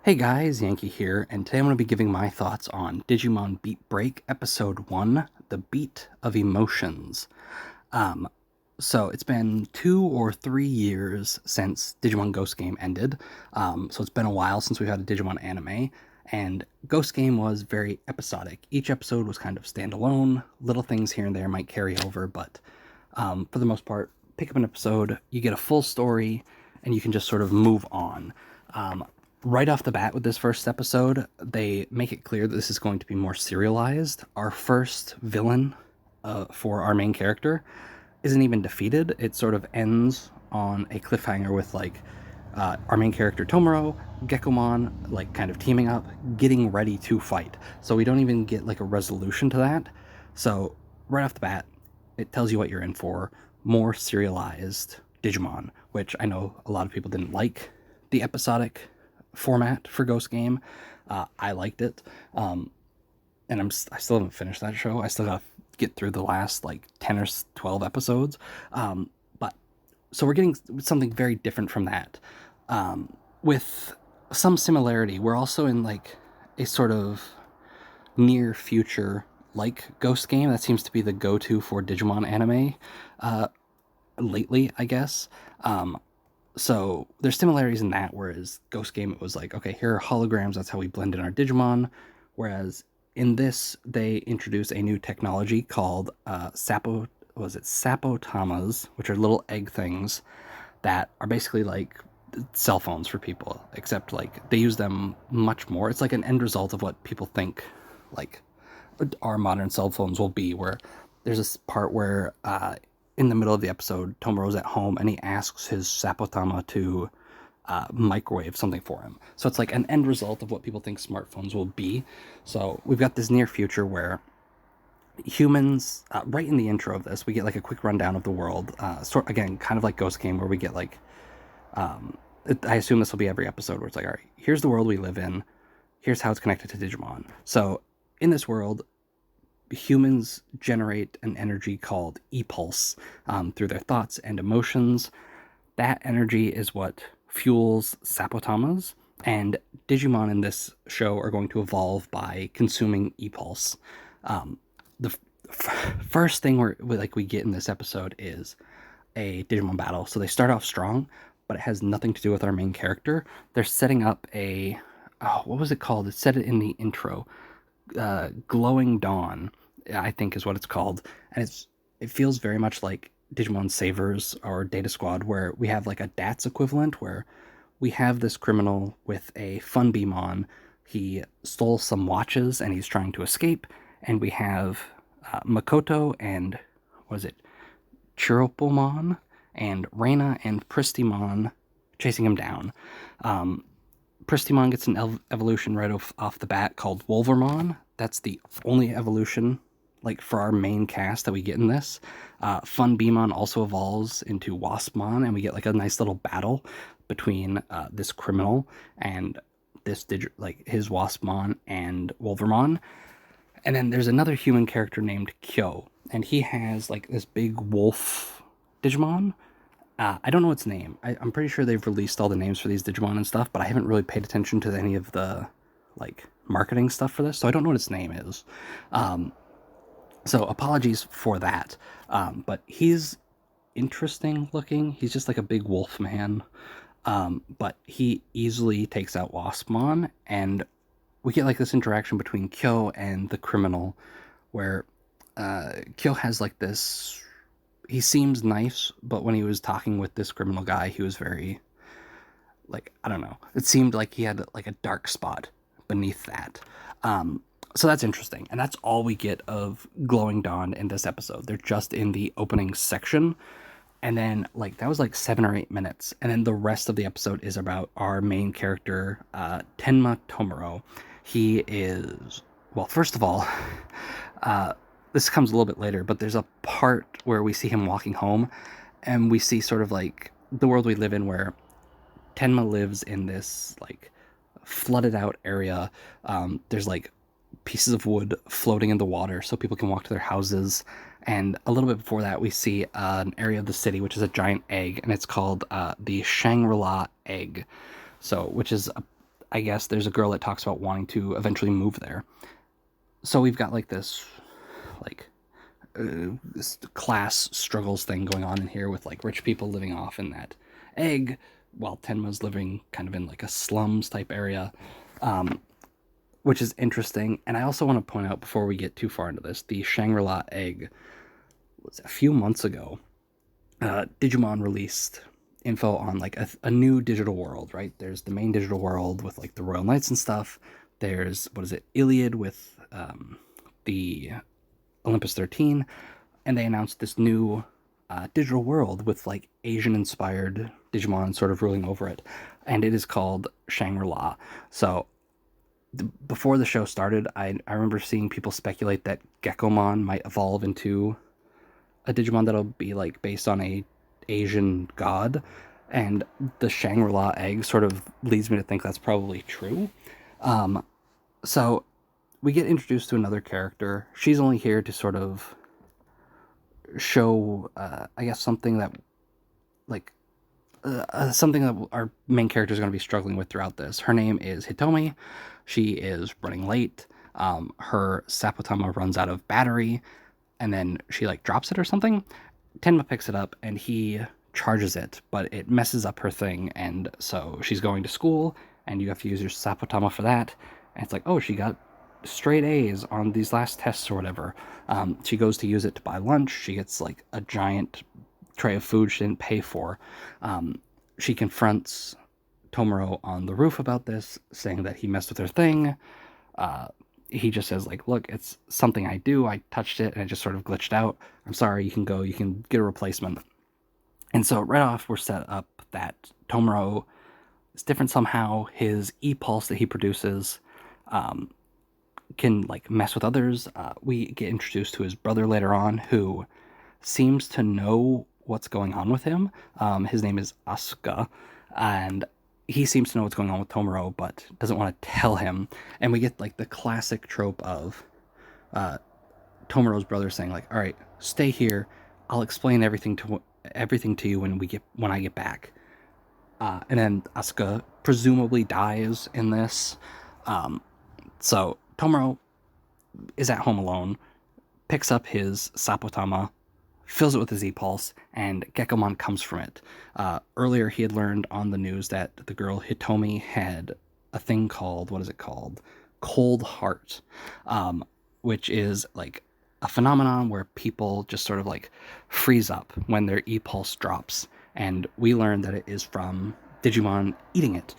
Hey guys, Yankee here, and today I'm going to be giving my thoughts on Digimon Beatbreak Episode 1, The Beat of Emotions. Um, so it's been 2 or 3 years since Digimon Ghost Game ended, so it's been a while since we've had a Digimon anime, and Ghost Game was very episodic. Each episode was kind of standalone, little things here and there might carry over, but for the most part, pick up an episode, you get a full story, and you can just sort of move on. Right off the bat with this first episode, they make it clear that this is going to be more serialized. Our first villain for our main character isn't even defeated. It sort of ends on a cliffhanger with our main character Tomoro, Gekomon, like kind of teaming up, getting ready to fight. So we don't even get like a resolution to that. So right off the bat, it tells you what you're in for. More serialized Digimon, which I know a lot of people didn't like the episodic format for Ghost Game. I liked it, and I still haven't finished that show. I still got to get through the last like 10 or 12 episodes. But so we're getting something very different from that, with some similarity. We're also in like a sort of near future like Ghost Game. That seems to be the go-to for Digimon anime lately, I guess. So there's similarities in that, whereas Ghost Game, it was like, okay, here are holograms, that's how we blend in our Digimon. Whereas in this, they introduce a new technology called Sapotamas, which are little egg things that are basically like cell phones for people, except like they use them much more. It's like an end result of what people think like our modern cell phones will be, where there's this part where in the middle of the episode, Tomoro's at home and he asks his Sapotama to microwave something for him. So it's like an end result of what people think smartphones will be. So we've got this near future where humans, right in the intro of this, we get like a quick rundown of the world. Again, kind of like Ghost Game, where we get like, I assume this will be every episode where it's like, all right, here's the world we live in. Here's how it's connected to Digimon. So in this world, humans generate an energy called e-pulse through their thoughts and emotions. That energy is what fuels Sapotamas, and Digimon in this show are going to evolve by consuming e-pulse. The first thing we get in this episode is a Digimon battle. So they start off strong, but it has nothing to do with our main character. They're setting up what was it called? It said it in the intro. Glowing Dawn, I think is what it's called, and it feels very much like Digimon Savers or Data Squad, where we have like a DATS equivalent, where we have this criminal with a Fun Beamon. He stole some watches and he's trying to escape, and we have Makoto and was it Chiropomon and Reina and Pristimon chasing him down. Pristimon gets an evolution right off the bat called Wolvermon. That's the only evolution like for our main cast that we get in this. Fun Beamon also evolves into Waspmon, and we get like a nice little battle between this criminal and his Waspmon and Wolvermon. And then there's another human character named Kyo, and he has like this big wolf Digimon. I don't know its name. I'm pretty sure they've released all the names for these Digimon and stuff, but I haven't really paid attention to any of the like marketing stuff for this, so I don't know what its name is. So apologies for that. But he's interesting looking. He's just like a big wolf man. But he easily takes out Waspmon, and we get like this interaction between Kyo and the criminal, where Kyo has like this. He seems nice, but when he was talking with this criminal guy, he was very, like, I don't know. It seemed like he had like a dark spot beneath that. So that's interesting. And that's all we get of Glowing Dawn in this episode. They're just in the opening section. And then, like, that was like 7 or 8 minutes. And then the rest of the episode is about our main character, Tenma Tomoro. He is, well, first of all, this comes a little bit later, but there's a part where we see him walking home, and we see sort of like the world we live in, where Tenma lives in this like flooded out area. There's like pieces of wood floating in the water so people can walk to their houses. And a little bit before that, we see an area of the city which is a giant egg, and it's called the Shangri-La Egg. So, which is I guess there's a girl that talks about wanting to eventually move there. So we've got like like this class struggles thing going on in here with like rich people living off in that egg, while Tenma's living kind of in like a slums type area, which is interesting. And I also want to point out before we get too far into this, the Shangri-La egg was a few months ago. Digimon released info on like a new digital world, right? There's the main digital world with like the Royal Knights and stuff. There's, what is it, Iliad with the Olympus 13. And they announced this new digital world with like Asian inspired Digimon sort of ruling over it. And it is called Shangri-La. So before the show started, I remember seeing people speculate that Gekomon might evolve into a Digimon that'll be like based on a Asian god, and the Shangri-La egg sort of leads me to think that's probably true. So we get introduced to another character. She's only here to sort of show, I guess, something that like something that our main character is going to be struggling with throughout this. Her name is Hitomi. She is running late. Her Sapotama runs out of battery, and then she like drops it or something. Tenma picks it up and he charges it, but it messes up her thing, and so she's going to school, and you have to use your Sapotama for that. And it's like, oh, she got straight A's on these last tests or whatever. She goes to use it to buy lunch. She gets like a giant tray of food she didn't pay for. She confronts Tomoro on the roof about this, saying that he messed with her thing. He just says like, look, it's something I do. I touched it and it just sort of glitched out. I'm sorry, you can go, you can get a replacement. And so right off, we're set up that Tomoro is different somehow. His e-pulse that he produces can like mess with others. We get introduced to his brother later on, who seems to know what's going on with him. His name is Asuka, and he seems to know what's going on with Tomoro, but doesn't want to tell him. And we get like the classic trope of Tomoro's brother saying like, "All right, stay here. I'll explain everything to you when I get back." And then Asuka presumably dies in this. So Tomoro is at home alone, picks up his Sapotama, fills it with his E-Pulse, and Gekomon comes from it. Earlier, he had learned on the news that the girl Hitomi had a thing called, what is it called? Cold Heart, which is like a phenomenon where people just sort of like freeze up when their E-Pulse drops. And we learned that it is from Digimon eating it.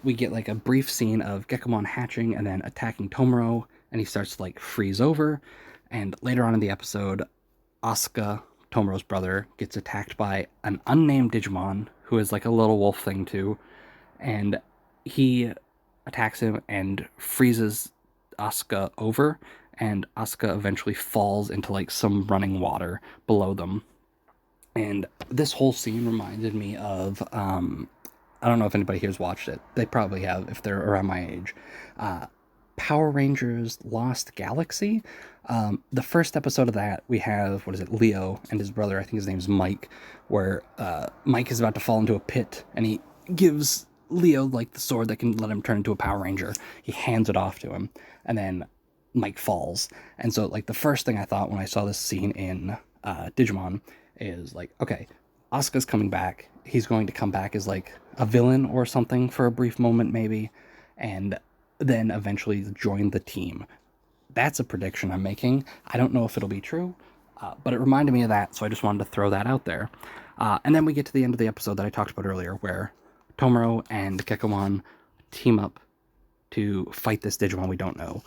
We get like a brief scene of Gekomon hatching and then attacking Tomoro, and he starts to like freeze over. And later on in the episode, Asuka, Tomoro's brother, gets attacked by an unnamed Digimon who is like a little wolf thing too, and he attacks him and freezes Asuka over, and Asuka eventually falls into like some running water below them. And this whole scene reminded me of I don't know if anybody here's watched it. They probably have if they're around my age. Power Rangers Lost Galaxy. The first episode of that, we have, what is it, Leo and his brother, I think his name's Mike, where Mike is about to fall into a pit, and he gives Leo, like, the sword that can let him turn into a Power Ranger. He hands it off to him, and then Mike falls. And so, like, the first thing I thought when I saw this scene in Digimon is, like, okay, Asuka's coming back. He's going to come back as, like, a villain or something for a brief moment, maybe, and then eventually join the team. That's a prediction I'm making. I don't know if it'll be true, but it reminded me of that, so I just wanted to throw that out there. And then we get to the end of the episode that I talked about earlier, where Tomoro and Gekomon team up to fight this Digimon we don't know.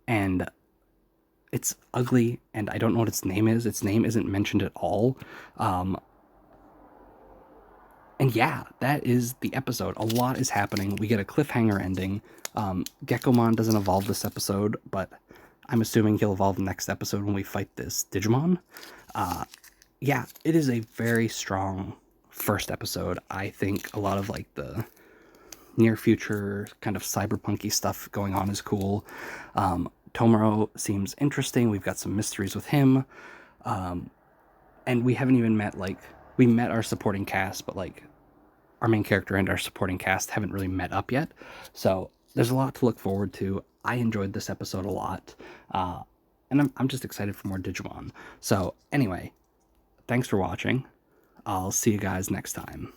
And it's ugly, and I don't know what its name is. Its name isn't mentioned at all. And yeah, that is the episode. A lot is happening. We get a cliffhanger ending. Gekomon doesn't evolve this episode, but I'm assuming he'll evolve next episode when we fight this Digimon. Yeah, it is a very strong first episode. I think a lot of like the near future kind of cyberpunky stuff going on is cool. Tomoro seems interesting. We've got some mysteries with him. And we haven't even met, like, we met our supporting cast, but like our main character and our supporting cast haven't really met up yet. So there's a lot to look forward to. I enjoyed this episode a lot. And I'm just excited for more Digimon. So anyway, thanks for watching. I'll see you guys next time.